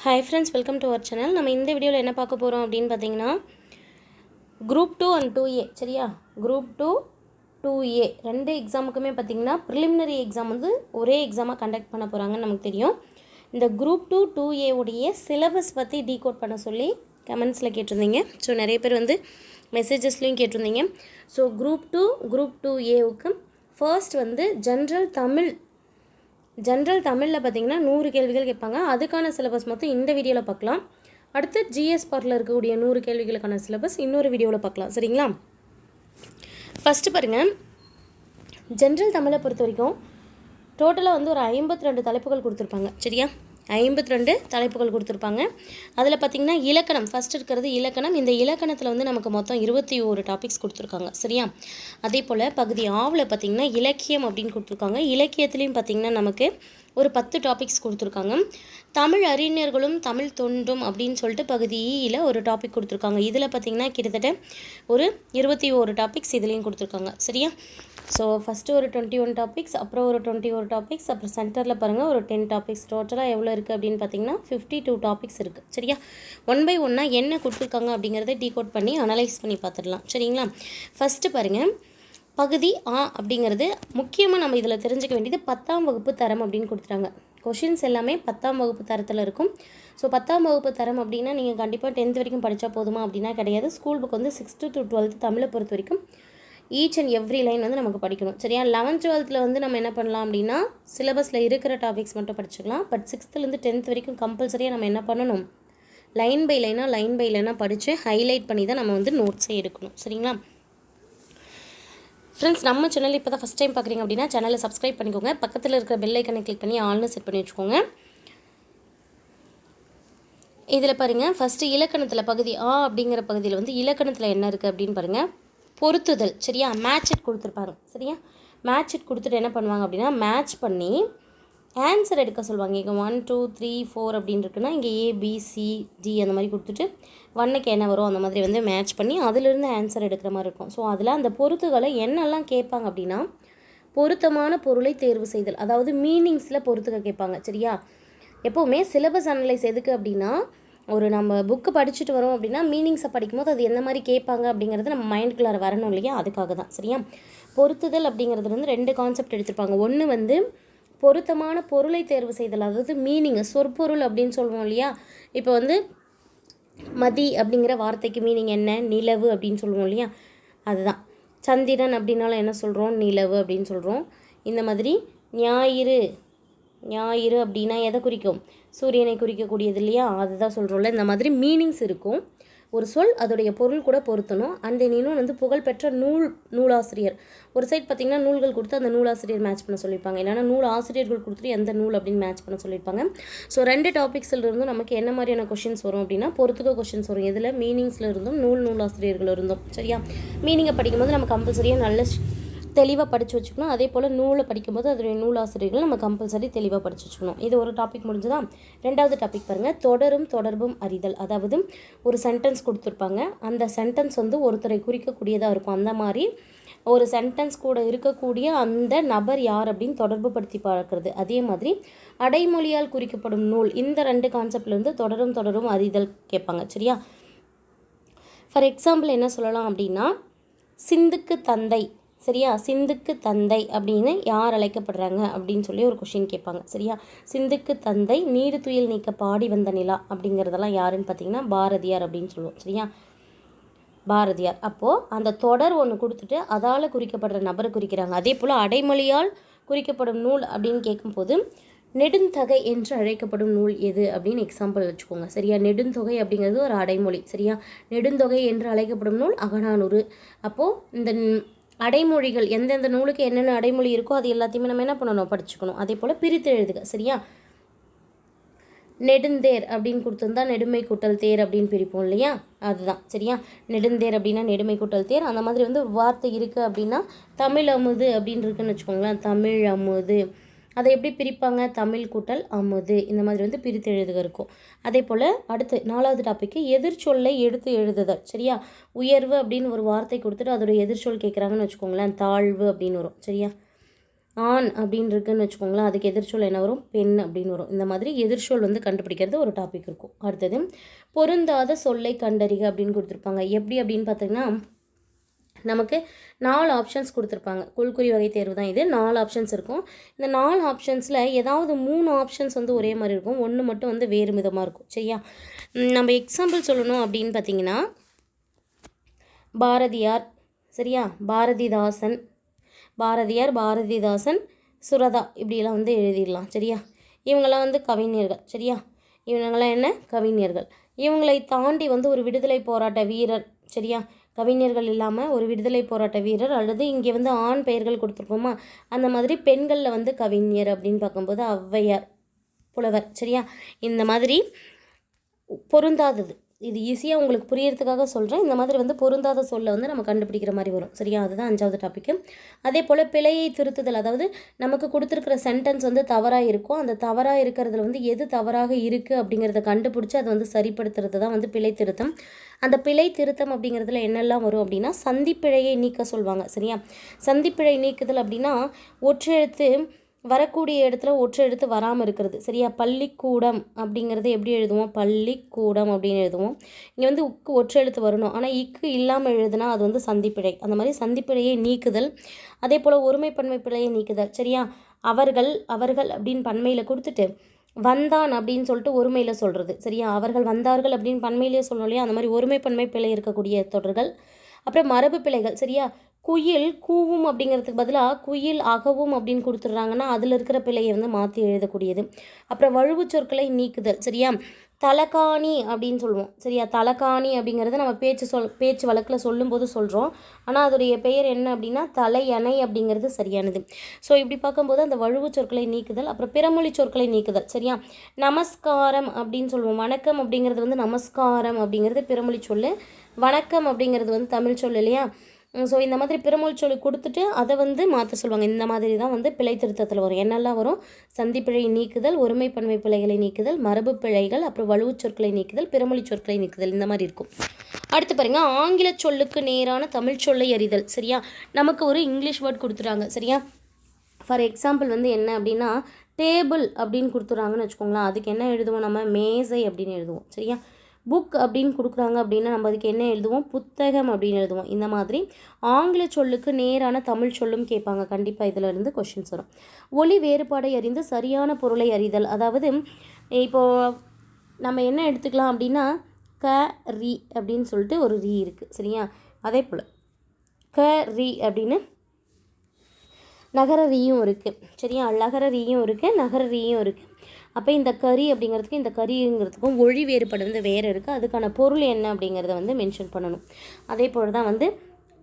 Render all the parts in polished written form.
Hi friends, welcome to our channel. நம்ம இந்த வீடியோவில் என்ன பார்க்க போகிறோம் அப்படின்னு பார்த்தீங்கன்னா, குரூப் 2 அண்ட் 2A சரியா. குரூப் 2 2A ரெண்டு எக்ஸாமுக்குமே பார்த்திங்கன்னா ப்ரிலிமினரி எக்ஸாம் வந்து ஒரே எக்ஸாமாக கண்டக்ட் பண்ண போகிறாங்கன்னு நமக்கு தெரியும். இந்த குரூப் 2 2A உடைய சிலபஸ் பற்றி டீகோட் பண்ண சொல்லி கமெண்ட்ஸில் கேட்டிருந்தீங்க. ஸோ நிறைய பேர் வந்து மெசேஜஸ்லையும் கேட்டிருந்தீங்க. ஸோ குரூப் 2 குரூப் 2Aவுக்கு ஃபர்ஸ்ட் வந்து ஜென்ரல் தமிழில் பார்த்திங்கன்னா 100 கேள்விகள் கேட்பாங்க. அதுக்கான சிலபஸ் மொத்தம் இந்த வீடியோவில் பார்க்கலாம். அடுத்து ஜிஎஸ் பார்ட்டில் இருக்கக்கூடிய 100 கேள்விகளுக்கான சிலபஸ் இன்னொரு வீடியோவில் பார்க்கலாம். சரிங்களா? ஃபஸ்ட்டு பாருங்கள், ஜென்ரல் தமிழை பொறுத்த வரைக்கும் டோட்டலாக வந்து ஒரு 52 தலைப்புகள் கொடுத்துருப்பாங்க. சரியா, 52 தலைப்புகள் கொடுத்துருப்பாங்க. அதில் பார்த்திங்கன்னா இலக்கணம் ஃபஸ்ட் இருக்கிறது இலக்கணம். இந்த இலக்கணத்தில் வந்து நமக்கு மொத்தம் 21 டாபிக்ஸ் கொடுத்துருக்காங்க. சரியா, அதே போல் பகுதி ஆவில் பார்த்திங்கன்னா இலக்கியம் அப்படின்னு கொடுத்துருக்காங்க. இலக்கியத்துலேயும் பார்த்திங்கன்னா நமக்கு ஒரு 10 டாபிக்ஸ் கொடுத்துருக்காங்க. தமிழ் அறிஞர்களும் தமிழ் தொண்டும் அப்படின்னு சொல்லிட்டு பகுதி ஈயில் ஒரு டாபிக் கொடுத்துருக்காங்க. இதில் பார்த்திங்கன்னா கிட்டத்தட்ட ஒரு 21 டாபிக்ஸ் இதுலேயும் கொடுத்துருக்காங்க. சரியா, ஸோ ஃபஸ்ட்டு ஒரு 21 டாபிக்ஸ், அப்புறம் ஒரு 21 டாபிக்ஸ், அப்புறம் சென்டரில் பாருங்கள் ஒரு 10 டாபிக்ஸ். டோட்டலாக எவ்வளோ இருக்குது அப்படின்னு பார்த்தீங்கன்னா 52 டாபிக்ஸ் இருக்குது. சரியா, 1 by 1 என்ன கொடுத்துருக்காங்க அப்படிங்கிறத டீகோட் பண்ணி அனலைஸ் பண்ணி பார்த்துடலாம். சரிங்களா, ஃபஸ்ட்டு பாருங்கள், பகுதி ஆ அப்படிங்கிறது முக்கியமாக நம்ம இதில் தெரிஞ்சுக்க வேண்டியது 10ஆம் வகுப்பு தரம் அப்படின்னு கொடுத்துட்டாங்க. கொஷின்ஸ் எல்லாமே 10ஆம் வகுப்பு தரத்தில் இருக்கும். ஸோ 10ஆம் வகுப்பு தரம் அப்படின்னா நீங்கள் கண்டிப்பாக 10th வரைக்கும் படித்தா போதுமா அப்படின்னா கிடையாது. ஸ்கூல் புக் வந்து 6th to 12th தமிழை பொறுத்த வரைக்கும் ஈச் அண்ட் எவ்ரி லைன் வந்து நமக்கு படிக்கணும். சரியா, 11th 12th வந்து நம்ம என்ன பண்ணலாம் அப்படின்னா சிலபஸில் இருக்கிற டாபிக்ஸ் மட்டும் படிச்சுக்கலாம். பட் 6th-லேருந்து 10th வரைக்கும் கம்பல்சரியாக நம்ம என்ன பண்ணணும், லைன் பை லைனாக படித்து ஹைலைட் பண்ணி தான் நம்ம வந்து நோட்ஸே எடுக்கணும். சரிங்களா ஃப்ரெண்ட்ஸ், நம்ம சேனல் இப்போ தான் ஃபஸ்ட் டைம் பார்க்குறீங்க அப்படின்னா சேனலை சப்ஸ்கிரைப் பண்ணிக்கோங்க. பக்கத்தில் இருக்கிற பெல் ஐக்கனை கிளிக் பண்ணி ஆல்னு செட் பண்ணி வச்சுக்கோங்க. இதில் பாருங்கள், ஃபஸ்ட்டு இலக்கணத்தில் பகுதி ஆ அப்படிங்கிற பகுதியில் வந்து இலக்கணத்தில் என்ன இருக்குது அப்படின்னு பாருங்கள், பொருத்துதல். சரியா, மேட்ச் இட் கொடுத்துருப்பாங்க. சரியா, மேட்ச் இட் கொடுத்துட்டு என்ன பண்ணுவாங்க அப்படின்னா மேட்ச் பண்ணி ஆன்சர் எடுக்க சொல்லுவாங்க. இங்கே 1 2 3 4 அப்படின்னு இருக்குன்னா இங்கே ABCD அந்த மாதிரி கொடுத்துட்டு 1க்கு என்ன வரும் அந்த மாதிரி வந்து மேட்ச் பண்ணி அதிலிருந்து ஆன்சர் எடுக்கிற மாதிரி இருக்கும். ஸோ அதில் அந்த பொருத்துகளை என்னெல்லாம் கேட்பாங்க அப்படின்னா பொருத்தமான பொருளை தேர்வு செய்தல், அதாவது மீனிங்ஸில் பொறுத்துக்க கேட்பாங்க. சரியா, எப்போவுமே சிலபஸ் அனலைஸ் எதுக்கு அப்படின்னா ஒரு நம்ம புக்கு படிச்சுட்டு வரோம் அப்படின்னா மீனிங்ஸை படிக்கும்போது அது எந்த மாதிரி கேட்பாங்க அப்படிங்கிறது நம்ம மைண்டுக்குள்ளார வரணும் இல்லையா, அதுக்காக தான். சரியா, பொருத்துதல் அப்படிங்கிறது வந்து 2 கான்செப்ட் எடுத்திருப்பாங்க. ஒன்று வந்து பொருத்தமான பொருளை தேர்வு செய்தல், அதாவது மீனிங் சொற்பொருள் அப்படின்னு சொல்லுவோம் இல்லையா. இப்போ வந்து மதி அப்படிங்கிற வார்த்தைக்கு மீனிங் என்ன, நிலவு அப்படின்னு சொல்லுவோம் இல்லையா, அதுதான். சந்திரன் அப்படின்னாலும் என்ன சொல்கிறோம், நிலவு அப்படின்னு சொல்கிறோம். இந்த மாதிரி ஞாயிறு அப்படின்னா எதை குறிக்கும், சூரியனை குறிக்கக்கூடியது இல்லையா, அதுதான் சொல்கிறோம்ல. இந்த மாதிரி மீனிங்ஸ் இருக்கும். ஒரு சொல் அதோடைய பொருள் கூட பொருத்தணும். அண்ட் இன்னும் வந்து புகழ்பெற்ற நூலாசிரியர் ஒரு சைட் பார்த்திங்கன்னா நூல்கள் கொடுத்து அந்த நூலாசிரியர் மேட்ச் பண்ண சொல்லியிருப்பாங்க. இல்லைனா நூல் ஆசிரியர்கள் கொடுத்துட்டு எந்த நூல் அப்படின்னு மேட்ச் பண்ண சொல்லியிருப்பாங்க. ஸோ 2 டாபிக்ஸில் இருந்தும் நமக்கு என்ன மாதிரியான கொஷின்ஸ் வரும் அப்படின்னா பொறுத்துக்க கொஷின்ஸ் வரும். எதில், மீனிங்ஸில் இருந்தும் நூலாசிரியர்கள் இருந்தும். சரியா, மீனிங்கை படிக்கும்போது நம்ம கம்பல்சரியாக நல்ல தெளிவாக படித்து வச்சுக்கணும். அதே போல் நூலை படிக்கும்போது அதோடைய நூலாசிரியர்கள் நம்ம கம்பல்சரி தெளிவாக படித்து வச்சுக்கணும். இது ஒரு டாபிக் முடிஞ்சுதான். 2வது டாபிக் பாருங்கள், தொடர்பும் அறிதல். அதாவது ஒரு சென்டென்ஸ் கொடுத்துருப்பாங்க. அந்த சென்டென்ஸ் வந்து ஒருத்தரை குறிக்கக்கூடியதாக இருக்கும். அந்த மாதிரி ஒரு சென்டென்ஸ் கூட இருக்கக்கூடிய அந்த நபர் யார் அப்படின்னு தொடர்பு படுத்தி பார்க்குறது. அதே மாதிரி அடைமொழியால் குறிக்கப்படும் நூல். இந்த 2 கான்செப்ட்லேருந்து தொடரும் அறிதல் கேட்பாங்க. சரியா, ஃபார் எக்ஸாம்பிள் என்ன சொல்லலாம் அப்படின்னா சிந்துக்கு தந்தை. சரியா, சிந்துக்கு தந்தை அப்படின்னு யார் அழைக்கப்படுறாங்க அப்படின்னு சொல்லி ஒரு கொஷின் கேட்பாங்க. சரியா, சிந்துக்கு தந்தை நீடு துயில் நீக்க பாடி வந்த நிலா அப்படிங்கிறதெல்லாம் யாருன்னு பார்த்தீங்கன்னா பாரதியார் அப்படின்னு சொல்லுவோம். சரியா, பாரதியார். அப்போது அந்த தொடர் ஒன்று கொடுத்துட்டு அதால் குறிக்கப்படுற நபரை குறிக்கிறாங்க. அதே போல் அடைமொழியால் குறிக்கப்படும் நூல் அப்படின்னு கேட்கும்போது நெடுந்தொகை என்று அழைக்கப்படும் நூல் எது அப்படின்னு எக்ஸாம்பிள் வச்சுக்கோங்க. சரியா, நெடுந்தொகை அப்படிங்கிறது ஒரு அடைமொழி. சரியா, நெடுந்தொகை என்று அழைக்கப்படும் நூல் அகநானூறு. அப்போது இந்த அடைமொழிகள் எந்தெந்த நூலுக்கு என்னென்ன அடைமொழி இருக்கோ அது எல்லாத்தையுமே நம்ம என்ன பண்ணணும், படிச்சுக்கணும். அதே போல் பிரித்து எழுதுக. சரியா, நெடுந்தேர் அப்படின்னு கொடுத்துருந்தா நெடுமை கூட்டல் தேர் அப்படின்னு பிரிப்போம் இல்லையா, அதுதான். சரியா, நெடுந்தேர் அப்படின்னா நெடுமை கூட்டல் தேர். அந்த மாதிரி வந்து வார்த்தை இருக்குது அப்படின்னா தமிழ் அமுது அப்படின்னு இருக்குன்னு வச்சுக்கோங்களேன். தமிழ் அமுது அதை எப்படி பிரிப்பாங்க, தமிழ் கூட்டல் அமுது. இந்த மாதிரி வந்து பிரித்து எழுதுக இருக்கும். அதே போல் அடுத்து 4வது டாப்பிக்கு எதிர்ச்சொல்லை எடுத்து எழுதுதல். சரியா, உயர்வு அப்படின்னு ஒரு வார்த்தை கொடுத்துட்டு அதோட எதிர்ச்சொல் கேட்குறாங்கன்னு வச்சுக்கோங்களேன், தாழ்வு அப்படின்னு வரும். சரியா, ஆண் அப்படின்னு இருக்குன்னு வச்சுக்கோங்களேன், அதுக்கு எதிர்ச்சொல் என்ன வரும்? பெண் அப்படின்னு வரும். இந்த மாதிரி எதிர்ச்சொல் வந்து கண்டுபிடிக்கிறது ஒரு டாபிக் இருக்கும். அடுத்தது பொருந்தாத சொல்லை கண்டறிக அப்படின்னு கொடுத்துருப்பாங்க. எப்படி அப்படின்னு பார்த்தீங்கன்னா, நமக்கு 4 ஆப்ஷன்ஸ் கொடுத்துருப்பாங்க. குழுக்குறி வகை தேர்வு தான் இது. 4 ஆப்ஷன்ஸ் இருக்கும். இந்த 4 ஆப்ஷன்ஸில் ஏதாவது 3 ஆப்ஷன்ஸ் வந்து ஒரே மாதிரி இருக்கும், 1 மட்டும் வந்து வேறு விதமாக இருக்கும். சரியா? நம்ம எக்ஸாம்பிள் சொல்லணும் அப்படின்னு பார்த்தீங்கன்னா, பாரதியார், சரியா, பாரதிதாசன், பாரதியார், பாரதிதாசன், சுரதா இப்படிலாம் வந்து எழுதிடலாம். சரியா? இவங்கெல்லாம் வந்து கவிஞர்கள். சரியா? இவங்கெல்லாம் என்ன? கவிஞர்கள். இவங்களை தாண்டி வந்து ஒரு விடுதலை போராட்ட வீரர். சரியா? கவிஞர்கள் இல்லாமல் ஒரு விடுதலை போராட்ட வீரர், அல்லது இங்கே வந்து ஆண் பெயர்கள் கொடுத்துருக்கோமா, அந்த மாதிரி பெண்களில் வந்து கவிஞர் அப்படின்னு பார்க்கும்போது ஔவையார், புலவர். சரியா? இந்த மாதிரி பொருந்தாதது, இது ஈஸியாக உங்களுக்கு புரியறதுக்காக சொல்கிறேன். இந்த மாதிரி வந்து பொருந்தாத சொல்ல வந்து நம்ம கண்டுபிடிக்கிற மாதிரி வரும். சரியா? அதுதான் 5வது டாப்பிக்கு. அதே போல் பிழையை திருத்துதல், அதாவது நமக்கு கொடுத்துருக்கிற சென்டென்ஸ் வந்து தவறாக இருக்கும், அந்த தவறாக இருக்கிறதுல வந்து எது தவறாக இருக்குது அப்படிங்கிறத கண்டுபிடிச்சி அதை வந்து சரிப்படுத்துறது தான் வந்து பிழை திருத்தம். அந்த பிழை திருத்தம் அப்படிங்கிறதுல என்னெல்லாம் வரும் அப்படின்னா, சந்திப்பிழையை நீக்க சொல்லுவாங்க. சரியா? சந்திப்பிழை நீக்குதல் அப்படின்னா ஒற்றெழுத்து வரக்கூடிய இடத்துல ஒற்றை எழுத்து வராமல் இருக்கிறது. சரியா? பள்ளிக்கூடம் அப்படிங்கிறது எப்படி எழுதுவோம்? பள்ளிக்கூடம் அப்படின்னு எழுதுவோம். இங்கே வந்து உக்கு ஒற்றை எழுத்து வரணும், ஆனால் இக்கு இல்லாமல் எழுதுனா அது வந்து சந்திப்பிழை. அந்த மாதிரி சந்திப்பிழையை நீக்குதல். அதே போல் ஒருமை பன்மை பிழையை நீக்குதல். சரியா? அவர்கள், அவர்கள் அப்படின்னு பன்மையில் கொடுத்துட்டு வந்தான் அப்படின்னு சொல்லிட்டு ஒருமையில் சொல்கிறது. சரியா? அவர்கள் வந்தார்கள் அப்படின்னு பன்மையிலேயே சொல்லணும் இல்லையா? அந்த மாதிரி ஒருமை பன்மை பிழை இருக்கக்கூடிய தொடர்கள். அப்புறம் மரபு பிழைகள். சரியா? குயில் கூவும் அப்படிங்கிறதுக்கு பதிலாக குயில் அகவும் அப்படின்னு கொடுத்துட்றாங்கன்னா அதில் இருக்கிற பிழையை வந்து மாற்றி எழுதக்கூடியது. அப்புறம் வழுவு சொற்களை நீக்குதல். சரியா? தலகாணி அப்படின்னு சொல்லுவோம். சரியா? தலகாணி அப்படிங்கிறத நம்ம பேச்சு வழக்கில் சொல்லும்போது சொல்கிறோம், ஆனால் அதோடைய பெயர் என்ன அப்படின்னா தலையணை அப்படிங்கிறது சரியானது. ஸோ இப்படி பார்க்கும்போது அந்த வழுவு சொற்களை நீக்குதல். அப்புறம் பிறமொழி சொற்களை நீக்குதல். சரியா? நமஸ்காரம் அப்படின்னு சொல்லுவோம். வணக்கம் அப்படிங்கிறது வந்து நமஸ்காரம் அப்படிங்கிறது பிறமொழி சொல், வணக்கம் அப்படிங்கிறது வந்து தமிழ் சொல் இல்லையா? ஸோ இந்த மாதிரி பிறமொழி சொல்லி கொடுத்துட்டு அதை வந்து மாற்ற சொல்லுவாங்க. இந்த மாதிரி தான் வந்து பிழை திருத்தத்தில் வரும். என்னெல்லாம் வரும்? சந்திப்பிழை நீக்குதல், ஒருமை பன்மை பிழைகளை நீக்குதல், மரபு பிழைகள், அப்புறம் வலுவு சொற்களை நீக்குதல், பிறமொழி சொற்களை நீக்குதல், இந்த மாதிரி இருக்கும். அடுத்து பாருங்கள், ஆங்கில சொல்லுக்கு நேரான தமிழ் சொல்லை அறிதல். சரியா? நமக்கு ஒரு இங்கிலீஷ் வேர்ட் கொடுத்துறாங்க. சரியா? ஃபார் எக்ஸாம்பிள் வந்து என்ன அப்படின்னா, டேபிள் அப்படின்னு கொடுத்துறாங்கன்னு வச்சுக்கோங்களேன், அதுக்கு என்ன எழுதுவோம்? நம்ம மேசை அப்படின்னு எழுதுவோம். சரியா? புக் அப்படின்னு கொடுக்குறாங்க அப்படின்னா நம்ம அதுக்கு என்ன எழுதுவோம்? புத்தகம் அப்படின்னு எழுதுவோம். இந்த மாதிரி ஆங்கில சொல்லுக்கு நேரான தமிழ் சொல்லும் கேட்பாங்க. கண்டிப்பாக இதில் இருந்து கொஷின்ஸ் வரும். ஒலி வேறுபாடை அறிந்து சரியான பொருளை அறிதல். அதாவது இப்போது நம்ம என்ன எடுத்துக்கலாம் அப்படின்னா, க ரி அப்படின்னு சொல்லிட்டு ஒரு ரீ இருக்குது. சரியா? அதே போல் க ரி அப்படின்னு நகர ரீயும் இருக்குது. சரியா? லகர ரீயும் இருக்குது, நகர ரீயும் இருக்குது. அப்போ இந்த கறி அப்படிங்கிறதுக்கு இந்த கறிங்கிறதுக்கும் ஒழி வேறுபாடு வந்து வேறு இருக்குது. அதுக்கான பொருள் என்ன அப்படிங்கிறத வந்து மென்ஷன் பண்ணணும். அதே போல் தான் வந்து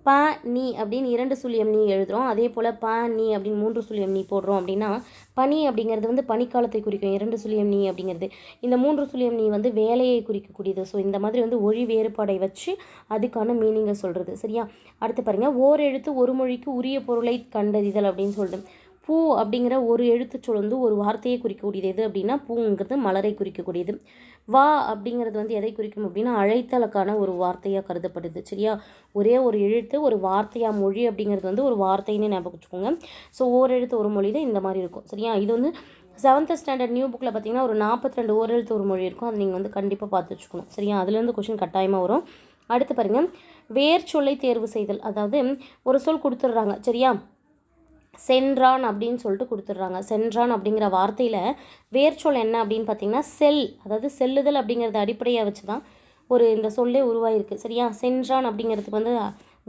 ப நீ அப்படின்னு 2 சுழியம் நீ எழுதுகிறோம். அதே போல் ப நீ அப்படின்னு 3 சுழியம் நீ போடுறோம் அப்படின்னா, பனி அப்படிங்கிறது வந்து பனிக்காலத்தை குறிக்கும். 2 சுழியம் நீ அப்படிங்கிறது. இந்த 3 சுழியம் நீ வந்து வேலையை குறிக்கக்கூடியது. ஸோ இந்த மாதிரி வந்து ஒழி வேறுபாடை வச்சு அதுக்கான மீனிங்கை சொல்கிறது. சரியா? அடுத்து பாருங்கள், ஓர் எழுத்து ஒரு மொழிக்கு உரிய பொருளை கண்டறிதல் அப்படின்னு சொல்லிட்டு, பூ அப்படிங்கிற ஒரு எழுத்துச்சொல் வந்து ஒரு வார்த்தையை குறிக்கக்கூடியது. எது அப்படின்னா, பூங்கிறது மலரை குறிக்கக்கூடியது. வா அப்படிங்கிறது வந்து எதை குறிக்கும் அப்படின்னா, அழைத்தலுக்கான ஒரு வார்த்தையாக கருதப்படுது. சரியா? ஒரே ஒரு எழுத்து ஒரு வார்த்தையாக, மொழி அப்படிங்கிறது வந்து ஒரு வார்த்தைன்னு ஞாபகம் வச்சுக்கோங்க. ஸோ ஓரெழுத்து ஒரு மொழி தான் இந்த மாதிரி இருக்கும். சரியா? இது வந்து 7th ஸ்டாண்டர்ட் நியூ புக்கில் பார்த்தீங்கன்னா ஒரு 42 ஓரெழுத்து ஒரு மொழி இருக்கும். அது நீங்கள் வந்து கண்டிப்பாக பார்த்து வச்சுக்கணும். சரியா? அதுலேருந்து கொஷின் கட்டாயமாக வரும். அடுத்து பாருங்கள், வேர் சொல்லை தேர்வு செய்தல். அதாவது ஒரு சொல் கொடுத்துட்றாங்க. சரியா? சென்றான் அப்படின்னு சொல்லிட்டு கொடுத்துட்றாங்க. சென்றான் அப்படிங்கிற வார்த்தையில் வேர்ச்சொல் என்ன அப்படின்னு பார்த்தீங்கன்னா செல், அதாவது செல்லுதல் அப்படிங்கிறத அடிப்படையாக வச்சு தான் ஒரு இந்த சொல்லே உருவாயிருக்கு. சரியா? சென்றான் அப்படிங்கிறதுக்கு வந்து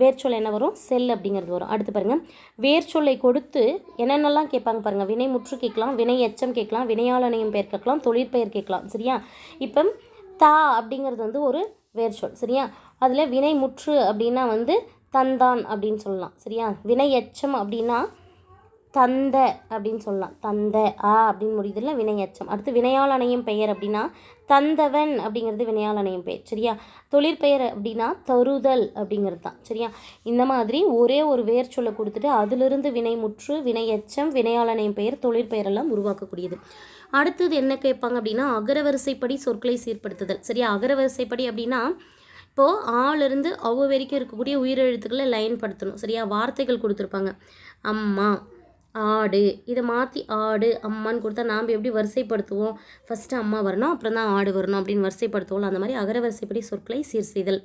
வேர்ச்சொல் என்ன வரும்? செல் அப்படிங்கிறது வரும். அடுத்து பாருங்கள், வேர்ச்சொல்லை கொடுத்து என்னென்னலாம் கேட்பாங்க பாருங்கள். வினை முற்று கேட்கலாம், வினை எச்சம் கேட்கலாம், வினையாளனையும் பெயர் கேட்கலாம், தொழிற்பெயர் கேட்கலாம். சரியா? இப்போ தா அப்படிங்கிறது வந்து ஒரு வேர்ச்சொல். சரியா? அதில் வினை முற்று அப்படின்னா வந்து தந்தான் அப்படின்னு சொல்லலாம். சரியா? வினை எச்சம் அப்படின்னா தந்த அப்படின்னு சொல்லலாம். தந்த அப்படின்னு முடியுதுல வினையச்சம். அடுத்து வினையால் அணையும் பெயர் அப்படின்னா தந்தவன் அப்படிங்கிறது வினையால் அணையும் பெயர். சரியா? தொழிற்பெயர் அப்படின்னா தருதல் அப்படிங்கிறது தான். சரியா? இந்த மாதிரி ஒரே ஒரு வேர் சொல்ல கொடுத்துட்டு அதிலிருந்து வினைமுற்று, வினையச்சம், வினையால் அணையும் பெயர், தொழிற்பெயர் எல்லாம் உருவாக்கக்கூடியது. அடுத்தது என்ன கேட்பாங்க அப்படின்னா, அகரவரிசைப்படி சொற்களை சீர்படுத்துதல். சரியா? அகரவரிசைப்படி அப்படின்னா இப்போது ஆலிருந்து அவ்வ வரைக்கும் இருக்கக்கூடிய உயிரெழுத்துக்களை லைன் படுத்தணும். சரியா? வார்த்தைகள் கொடுத்துருப்பாங்க. அம்மா, ஆடு. இதை மாற்றி ஆடு அம்மான்னு கொடுத்தா நாம் எப்படி வரிசைப்படுத்துவோம்? ஃபஸ்ட்டு அம்மா வரணும், அப்புறம் தான் ஆடு வரணும் அப்படின்னு வரிசைப்படுத்துவோம். அந்த மாதிரி அகரவரிசைப்படி சொற்களை சீர் செய்தல்.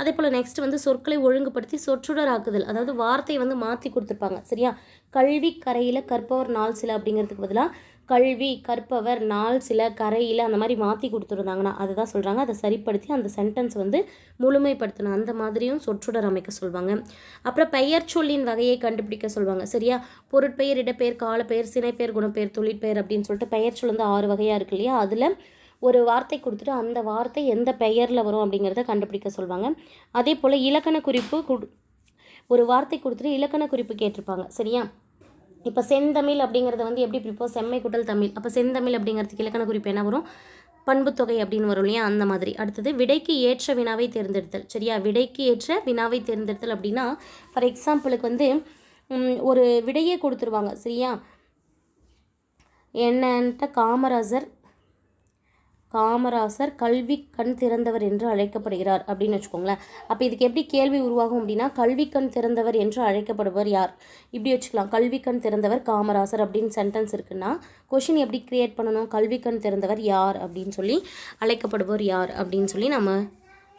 அதே போல் நெக்ஸ்ட் வந்து சொற்களை ஒழுங்குபடுத்தி சொற்றொடராக்குதல். அதாவது வார்த்தை வந்து மாற்றி கொடுத்துருப்பாங்க. சரியா? கல்வி கரையில் கற்பவர் நாள் சில அப்படிங்கிறதுக்கு பதிலாக கல்வி கற்பவர் நாள் சில கரையில் அந்த மாதிரி மாற்றி கொடுத்துருந்தாங்கன்னா அதுதான் சொல்கிறாங்க. அதை சரிப்படுத்தி அந்த சென்டென்ஸ் வந்து முழுமைப்படுத்தணும். அந்த மாதிரியும் சொற்றொடர் அமைக்க சொல்லுவாங்க. அப்புறம் பெயர் சொல்லின் வகையை கண்டுபிடிக்க சொல்லுவாங்க. சரியா? பொருட்பெயர், இடப்பெயர், காலப்பெயர், சினைப்பெயர், குணப்பெயர், தொழிற்பெயர் அப்படின்னு சொல்லிட்டு பெயர் சொல் வந்து 6 வகையாக இருக்கு இல்லையா? அதில் ஒரு வார்த்தை கொடுத்துட்டு அந்த வார்த்தை எந்த பெயரில் வரும் அப்படிங்கிறத கண்டுபிடிக்க சொல்லுவாங்க. அதே போல் இலக்கண குறிப்பு ஒரு வார்த்தை கொடுத்துட்டு இலக்கண குறிப்பு கேட்டிருப்பாங்க. சரியா? இப்போ செந்தமிழ் அப்படிங்கிறத வந்து எப்படி பிரிப்போம்? செம்மை கூட்டல் தமிழ். அப்போ செந்தமிழ் அப்படிங்கிறதுக்கு இலக்கண குறிப்பு என்ன வரும்? பண்புத்தொகை அப்படின்னு வரும் இல்லையா? அந்த மாதிரி. அடுத்தது விடைக்கு ஏற்ற வினாவை தேர்ந்தெடுத்தல். சரியா? விடைக்கு ஏற்ற வினாவை தேர்ந்தெடுத்தல் அப்படின்னா ஃபார் எக்ஸாம்பிளுக்கு வந்து ஒரு விடையே கொடுத்துருவாங்க. சரியா? என்னன்ட்ட காமராசர் கல்வி கண் திறந்தவர் என்று அழைக்கப்படுகிறார் அப்படின்னு வச்சுக்கோங்களேன். அப்போ இதுக்கு எப்படி கேள்வி உருவாகும் அப்படின்னா கல்வி கண் திறந்தவர் என்று அழைக்கப்படுவர் யார்? இப்படி வச்சுக்கலாம். கல்வி கண் திறந்தவர் காமராசர் அப்படின்னு சென்டென்ஸ் இருக்குன்னா கொஷின் எப்படி கிரியேட் பண்ணணும்? கல்வி கண் திறந்தவர் யார் அப்படின்னு சொல்லி அழைக்கப்படுவர் யார் அப்படின்னு சொல்லி நம்ம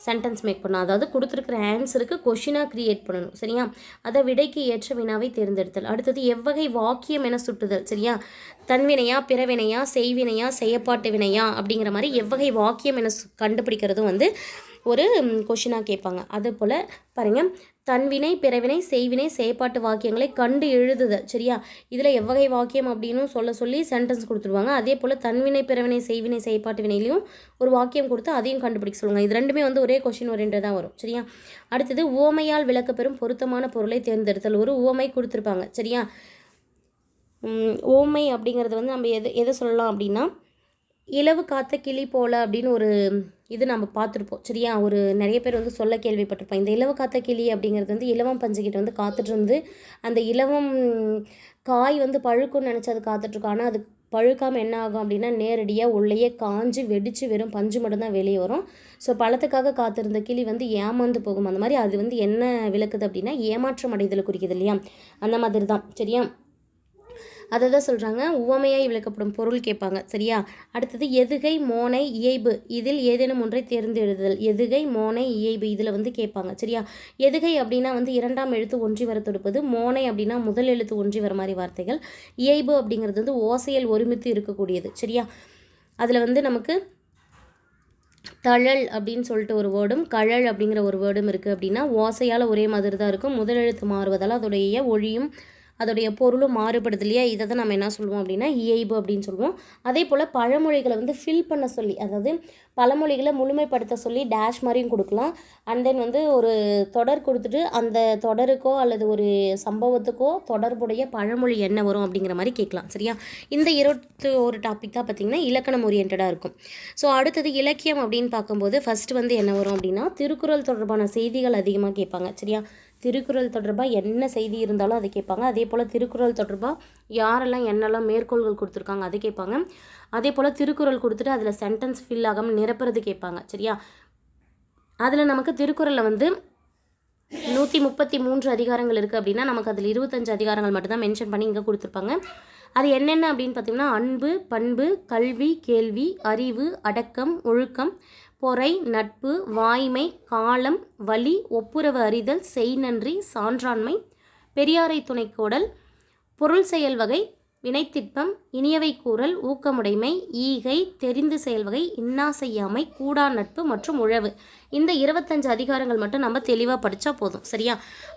சென்டென்ஸ் மேக் பண்ணணும். அதாவது கொடுத்துருக்கிற ஆன்சருக்கு கொஷினாக க்ரியேட் பண்ணணும். சரியா? அதை விடைக்கு ஏற்ற வினாவை தேர்ந்தெடுத்தல். அடுத்தது எவ்வகை வாக்கியம் என சுட்டுதல். சரியா? தன்வினையா, பிறவினையா, செய்வினையா, செய்யப்பாட்டு வினையா அப்படிங்கிற மாதிரி எவ்வகை வாக்கியம் என கண்டுபிடிக்கிறதும் வந்து ஒரு கொஷினாக கேட்பாங்க. அதே போல் பாருங்கள், தன்வினை, பிறவினை, செய்வினை, செயற்பாட்டு வாக்கியங்களை கண்டு எழுதுதல். சரியா? இதில் எவ்வகை வாக்கியம் அப்படின்னு சொல்லி சென்டென்ஸ் கொடுத்துருவாங்க. அதே போல் தன்வினை, பிறவினை, செய்வினை, செயற்பாட்டு வினையிலையும் ஒரு வாக்கியம் கொடுத்து அதையும் கண்டுபிடிக்க சொல்லுவாங்க. இது ரெண்டுமே வந்து ஒரே கொஷின் ஓரியன்டாக தான் வரும். சரியா? அடுத்தது உவமையால் விளக்கப்பெறும் பொருத்தமான பொருளை தேர்ந்தெடுத்தல். ஒரு உவமை கொடுத்துருப்பாங்க. சரியா? உவமை அப்படிங்கிறது வந்து நம்ம எதை சொல்லலாம் அப்படின்னா இலவு காத்த கிளி போல அப்படின்னு ஒரு இது நம்ம பார்த்துருப்போம். சரியா? ஒரு நிறைய பேர் வந்து சொல்ல கேள்விப்பட்டிருப்போம். இந்த இலவு காத்த கிளி அப்படிங்கிறது வந்து இலவம் பஞ்சுக்கிட்ட வந்து காத்துட்டு இருந்து அந்த இலவம் காய் வந்து பழுக்கும்னு நினச்சி அது காத்துட்ருக்கோம். ஆனால் அது பழுக்காமல் என்ன ஆகும் அப்படின்னா நேரடியாக உள்ளேயே காஞ்சு வெடித்து வெறும் பஞ்சு மட்டும்தான் வெளியே வரும். ஸோ பழத்துக்காக காத்திருந்த கிளி வந்து ஏமாந்து போகும். அந்த மாதிரி அது வந்து என்ன விளக்குது அப்படின்னா ஏமாற்றம் அடைதலை குறிக்குது இல்லையா? அந்த மாதிரி தான். சரியா? அதை தான் சொல்கிறாங்க உவமையாய் விளக்கப்படும் பொருள் கேட்பாங்க. சரியா? அடுத்தது எதுகை, மோனை, இயைபு இதில் ஏதேனும் ஒன்றை தேர்ந்து எழுதுதல். எதுகை, மோனை, இயைபு இதில் வந்து கேட்பாங்க. சரியா? எதுகை அப்படின்னா வந்து 2ஆம் எழுத்து ஒன்றி வர தொடுப்பது. மோனை அப்படின்னா முதல் எழுத்து ஒன்றி வர மாதிரி வார்த்தைகள். இயைபு அப்படிங்கிறது வந்து ஓசையில் ஒருமித்து இருக்கக்கூடியது. சரியா? அதில் வந்து நமக்கு தழல் அப்படின்னு சொல்லிட்டு ஒரு வேர்டும் கழல் அப்படிங்கிற ஒரு வேர்டும் இருக்குது. அப்படின்னா ஓசையால் ஒரே மாதிரி தான் இருக்கும். முதல் எழுத்து மாறுவதால் அதோடைய ஒழியும் அதோடைய பொருளும் மாறுபடுது இல்லையா? இதை தான் நம்ம என்ன சொல்லுவோம் அப்படின்னா இயைபு அப்படின்னு சொல்லுவோம். அதே போல் பழமொழிகளை வந்து ஃபில் பண்ண சொல்லி, அதாவது பழமொழிகளை முழுமைப்படுத்த சொல்லி டேஷ் மாதிரியும் கொடுக்கலாம். அண்ட் தென் வந்து ஒரு தொடர் கொடுத்துட்டு அந்த தொடருக்கோ அல்லது ஒரு சம்பவத்துக்கோ தொடர்புடைய பழமொழி என்ன வரும் அப்படிங்கிற மாதிரி கேட்கலாம். சரியா? இந்த 21 டாபிக் தான் பார்த்திங்கன்னா இலக்கணம் ஓரியன்டாக இருக்கும். ஸோ அடுத்தது இலக்கியம் அப்படின்னு பார்க்கும்போது ஃபஸ்ட்டு வந்து என்ன வரும் அப்படின்னா திருக்குறள் தொடர்பான செய்திகள் அதிகமாக கேட்பாங்க. சரியா? திருக்குறள் தொடர்பாக என்ன செய்தி இருந்தாலும் அதை கேட்பாங்க. அதே போல் திருக்குறள் தொடர்பாக யாரெல்லாம் என்னெல்லாம் மேற்கோள்கள் கொடுத்துருக்காங்க அதை கேட்பாங்க. அதே போல் திருக்குறள் கொடுத்துட்டு அதில் சென்டென்ஸ் ஃபில் ஆகாமல் நிரப்புறது கேட்பாங்க. சரியா? அதில் நமக்கு திருக்குறளில் வந்து 133 அதிகாரங்கள் இருக்குது அப்படின்னா நமக்கு அதில் 25 அதிகாரங்கள் மட்டும்தான் மென்ஷன் பண்ணி இங்கே கொடுத்துருப்பாங்க. அது என்னென்ன அப்படின்னு பார்த்திங்கன்னா அன்பு, பண்பு, கல்வி, கேள்வி, அறிவு, அடக்கம், ஒழுக்கம், பொறை, நட்பு, வாய்மை, காலம், வழி, ஒப்புரவு அறிதல், செய்நன்றி, சான்றாண்மை, பெரியாரை துணைக்கோடல், பொருள் செயல் வகை, வினைத்திட்பம், இனியவை கூறல், ஊக்கமுடைமை, ஈகை, தெரிந்து செயல்வகை, இன்னா செய்யாமை, கூடா நட்பு மற்றும் உழவு. இந்த 25 அதிகாரங்கள் மட்டும் நம்ம தெளிவாக படித்தா போதும். சரியா?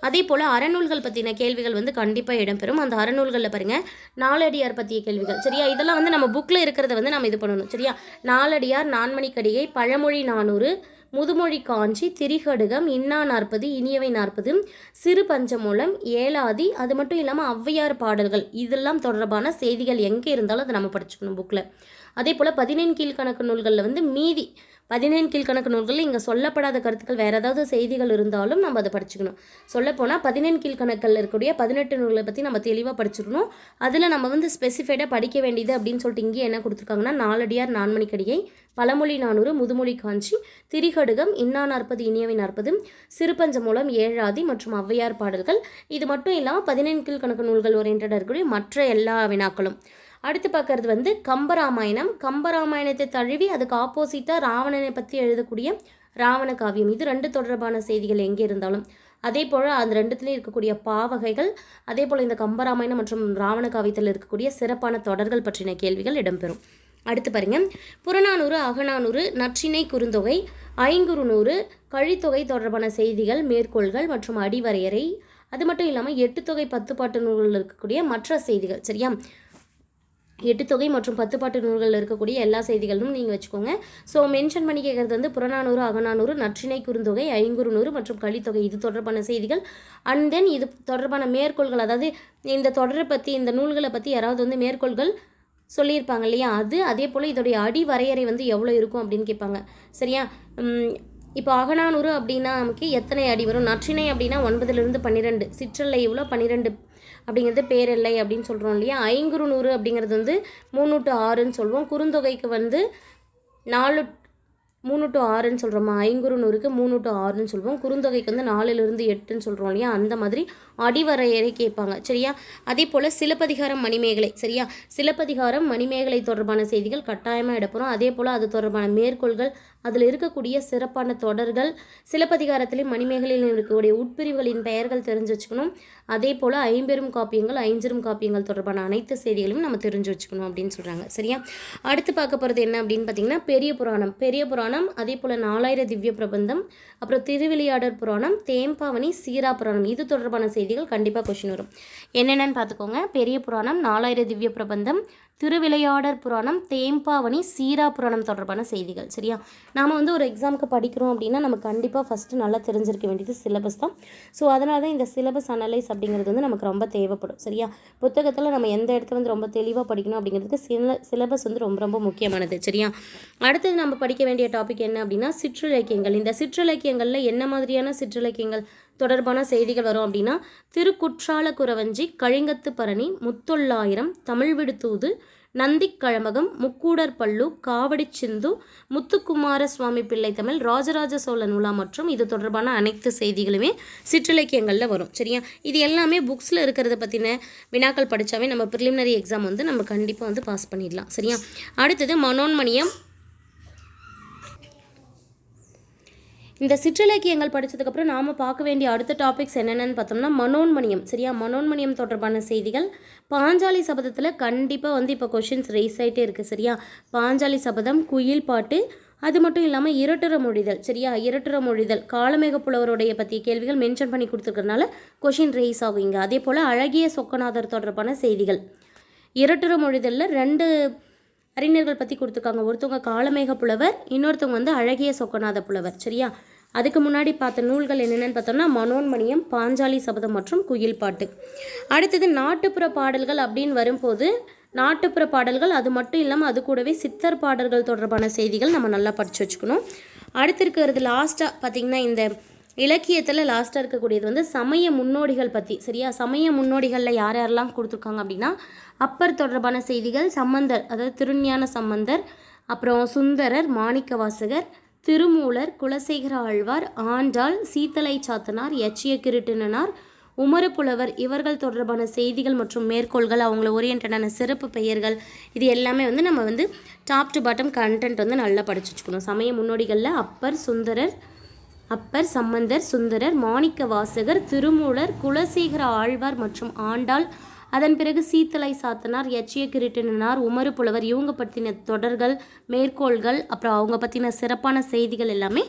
அதே போல் அறநூல்கள் பற்றின கேள்விகள் வந்து கண்டிப்பாக இடம்பெறும். அந்த அறநூல்களில் பாருங்கள் நாலடியார் பற்றிய கேள்விகள். சரியா? இதெல்லாம் வந்து நம்ம புக்கில் இருக்கிறத வந்து நம்ம இது பண்ணணும். சரியா? நாலடியார், நான்மணிக்கடிகை, பழமொழி 400, முதுமொழி காஞ்சி, திரிகடுகம், இன்னா 40, இனியவை 40, சிறு பஞ்சமூலம், ஏலாதி, அது மட்டும் இல்லாமல் ஔவையார் பாடல்கள் இதெல்லாம் தொடர்பான செய்திகள் எங்கே இருந்தாலும் அதை நம்ம படிச்சுக்கணும் புக்கில். அதே போல் 17 கீழ்கணக்கு நூல்களில் வந்து மீதி 17 கீழ்கணக்கு நூல்களில் இங்கே சொல்லப்படாத கருத்துக்கள் வேறு ஏதாவது செய்திகள் இருந்தாலும் நம்ம அதை படிச்சுக்கணும். சொல்லப்போனால் 17 கீழ்கணக்கில் இருக்கக்கூடிய 18 நூல்களை பற்றி நம்ம தெளிவாக படிச்சுக்கணும். அதில் நம்ம வந்து ஸ்பெசிஃபைடாக படிக்க வேண்டியது அப்படின்னு சொல்லிட்டு இங்கே என்ன கொடுத்துருக்காங்கன்னா, நாலடியார் நான்மணிக்கடிகை, பழமொழி 400, முதுமொழி காஞ்சி, திரிகடுகம், இன்னா 40 இனியவை 40, சிறுபஞ்சமூலம், ஏழாதி மற்றும் ஔவையார் பாடல்கள். இது மட்டும் இல்லாமல் 17 கீழ்கணக்கு நூல்கள் ஓரியன்டாக இருக்கக்கூடிய மற்ற எல்லா வினாக்களும். அடுத்து பார்க்கறது வந்து கம்பராமாயணம். கம்பராமாயணத்தை தழுவி அதுக்கு ஆப்போசிட்டாக ராவணனை பற்றி எழுதக்கூடிய ராவண காவியம். இது 2 தொடர்பான செய்திகள் எங்கே இருந்தாலும், அதே போல் அந்த 2துலேயும் இருக்கக்கூடிய பாவகைகள், அதே போல் இந்த கம்பராமாயணம் மற்றும் ராவண காவியத்தில் இருக்கக்கூடிய சிறப்பான தொடர்கள் பற்றின கேள்விகள் இடம்பெறும். அடுத்து பாருங்க, புறநானூறு, அகநானூறு, நற்றிணை, குறுந்தொகை, ஐங்குறுநூறு, கழித்தொகை தொடர்பான செய்திகள், மேற்கோள்கள் மற்றும் அடிவரையறை. அது மட்டும் இல்லாமல் 8 தொகை 10 பாட்டு நூல்களில் இருக்கக்கூடிய மற்ற செய்திகள். சரியா, 8 தொகை மற்றும் 10 பாட்டு நூல்களில் இருக்கக்கூடிய எல்லா செய்திகளும் நீங்கள் வச்சுக்கோங்க. ஸோ மென்ஷன் பண்ணி கேட்குறது வந்து புறநானூறு, அகநானூறு, நற்றிணை, குறுந்தொகை, ஐங்குறுநூறு மற்றும் கழித்தொகை இது தொடர்பான செய்திகள். அண்ட் தென் இது தொடர்பான மேற்கோள்கள், அதாவது இந்த தொடரை பற்றி இந்த நூல்களை பற்றி யாராவது வந்து மேற்கோள்கள் சொல்லியிருப்பாங்க இல்லையா, அது அதே போல் இதோடைய அடி வரையறை வந்து எவ்வளோ இருக்கும் அப்படின்னு கேட்பாங்க. சரியா, இப்போ அகநானூறு அப்படின்னா நமக்கு எத்தனை அடி வரும், நற்றிணை அப்படின்னா 9லிருந்து 12, சிற்றலை எவ்வளோ 12 அப்படிங்கிறது பேரெல்லை அப்படின்னு சொல்கிறோம் இல்லையா. ஐங்குறுநூறு அப்படிங்கிறது வந்து 3 to 6ன்னு சொல்லுவோம். குறுந்தொகைக்கு வந்து 3 to 6ன்னு சொல்கிறோமா, ஐங்குறுநூறுக்கு 3 to 6ன்னு சொல்லுவோம். குறுந்தொகைக்கு வந்து 4லிருந்து 8ன்னு சொல்கிறோம் இல்லையா. அந்த மாதிரி அடிவரையறை கேட்பாங்க. சரியா, அதே போல் சிலப்பதிகாரம், மணிமேகலை. சரியா, சிலப்பதிகாரம், மணிமேகலை தொடர்பான செய்திகள் கட்டாயமாக எடுப்போம். அதே போல் அது தொடர்பான மேற்கோள்கள், அதில் இருக்கக்கூடிய சிறப்பான தொடர்கள், சிலப்பதிகாரத்திலையும் மணிமேகலையிலும் இருக்கக்கூடிய உட்பிரிவுகளின் பெயர்கள் தெரிஞ்சு வச்சுக்கணும். அதே போல் 50 காப்பியங்கள், 5 காப்பியங்கள் தொடர்பான அனைத்து செய்திகளையும் நம்ம தெரிஞ்சு வச்சுக்கணும் அப்படின்னு சொல்கிறாங்க. சரியா, அடுத்து பார்க்க போகிறது என்ன அப்படின்னு பார்த்தீங்கன்னா, பெரிய புராணம். பெரிய புராணம், அதே போல் 4000 திவ்ய பிரபந்தம், அப்புறம் திருவிளையாடற் புராணம், தேம்பாவணி, சீரா புராணம். இது தொடர்பான செய்திகள் கண்டிப்பாக கொஸ்டின் வரும். என்னென்னு பார்த்துக்கோங்க. பெரிய புராணம், 4000 திவ்ய பிரபந்தம், திருவிளையாடற் புராணம், தேம்பாவணி, சீரா புராணம் தொடர்பான செய்திகள். சரியா, நாம் வந்து ஒரு எக்ஸாமுக்கு படிக்கிறோம் அப்படின்னா நம்ம கண்டிப்பாக ஃபஸ்ட்டு நல்லா தெரிஞ்சிருக்க வேண்டியது சிலபஸ் தான். ஸோ அதனால தான் இந்த சிலபஸ் அனலைஸ் அப்படிங்கிறது வந்து நமக்கு ரொம்ப தேவைப்படும். சரியா, புத்தகத்தில் நம்ம எந்த இடத்துல வந்து ரொம்ப தெளிவாக படிக்கணும் அப்படிங்கிறதுக்கு சிலபஸ் வந்து ரொம்ப ரொம்ப முக்கியமானது. சரியா, அடுத்தது நம்ம படிக்க வேண்டிய டாபிக் என்ன அப்படின்னா சிற்றிலக்கியங்கள். இந்த சிற்றிலக்கியங்களில் என்ன மாதிரியான சிற்றிலக்கியங்கள் தொடர்பான செய்திகள் வரும் அப்படின்னா, திருக்குற்றால குறவஞ்சி, கழிங்கத்து பரணி, முத்தொள்ளாயிரம், தமிழ் விடுதூது, நந்திக் கழமகம், முக்கூடர் பல்லு, காவடி சிந்து, முத்துக்குமார சுவாமி பிள்ளை தமிழ், ராஜராஜ சோழ நூலா மற்றும் இது தொடர்பான அனைத்து செய்திகளுமே சிற்றிலக்கியங்களில் வரும். சரியா, இது எல்லாமே புக்ஸில் இருக்கிறத பற்றின வினாக்கள் படித்தாவே நம்ம ப்ரிலிமினரி எக்ஸாம் வந்து நம்ம கண்டிப்பாக வந்து பாஸ் பண்ணிடலாம். சரியா, அடுத்தது மனோன்மணியம். இந்த சிற்றிலக்கியங்கள் படித்ததுக்கப்புறம் நாம் பார்க்க வேண்டிய அடுத்த டாபிக்ஸ் என்னென்னு பார்த்தோம்னா மனோன்மணியம். சரியா, மனோன்மணியம் தொடர்பான செய்திகள். பாஞ்சாலி சபதத்தில் கண்டிப்பாக வந்து இப்போ கொஷின்ஸ் ரைஸ் ஆகிட்டே இருக்குது. சரியா, பாஞ்சாலி சபதம், குயில் பாட்டு, அது மட்டும் இல்லாமல் இரட்டுற மொழிதல். சரியா, இரட்டுற மொழிதல் காளமேக புலவருடைய பற்றிய கேள்விகள் மென்ஷன் பண்ணி கொடுத்துருக்கறனால கொஷின் ரைஸ் ஆகும் இங்கே. அதே போல் அழகிய சொக்கநாதர் தொடர்பான செய்திகள். இரட்டுற மொழிதலில் 2 அறிஞர்கள் பற்றி கொடுத்துருக்காங்க. ஒருத்தவங்க காளமேக புலவர், இன்னொருத்தவங்க வந்து அழகிய சொக்கநாத புலவர். சரியா, அதுக்கு முன்னாடி பார்த்த நூல்கள் என்னென்னு பார்த்தோம்னா மனோன்மணியம், பாஞ்சாலி சபதம் மற்றும் குயில் பாட்டு. அடுத்தது நாட்டுப்புற பாடல்கள் அப்படின்னு வரும்போது நாட்டுப்புற பாடல்கள் அது மட்டும் இல்லாமல் அது கூடவே சித்தர் பாடல்கள் தொடர்பான செய்திகள் நம்ம நல்லா படித்து வச்சுக்கணும். அடுத்து இருக்கிறது லாஸ்ட்டாக பார்த்திங்கன்னா இந்த இலக்கியத்தில் லாஸ்ட்டாக இருக்கக்கூடியது வந்து சமய முன்னோடிகள் பற்றி. சரியா, சமய முன்னோடிகளில் யார் யாரெல்லாம் கொடுத்துருக்காங்க அப்படின்னா அப்பர் தொடர்பான செய்திகள், சம்பந்தர் அதாவது திருஞான சம்பந்தர், அப்புறம் சுந்தரர், மாணிக்கவாசகர், திருமூலர், குலசேகர ஆழ்வார், ஆண்டாள், சீத்தலை சாத்தனார், எச்சிய கிருட்டினனார், உமரப்புலவர் இவர்கள் தொடர்பான செய்திகள் மற்றும் மேற்கோள்கள், அவங்கள ஓரியன்டான சிறப்பு பெயர்கள், இது எல்லாமே வந்து நம்ம வந்து டாப் டு பாட்டம் கண்டென்ட் வந்து நல்லா படிச்சு வச்சுக்கணும். சமய முன்னோடிகளில் அப்பர், சம்பந்தர், சுந்தரர், மாணிக்க வாசகர், திருமூலர், குலசேகர ஆழ்வார் மற்றும் ஆண்டாள், அதன் பிறகு சீத்தலை சாத்தனார், எச்சிய கிருட்டினார், உமரப்புலவர் இவங்க பற்றின தொடர்கள், மேற்கோள்கள், அப்புறம் அவங்க பற்றின சிறப்பான செய்திகள் எல்லாமே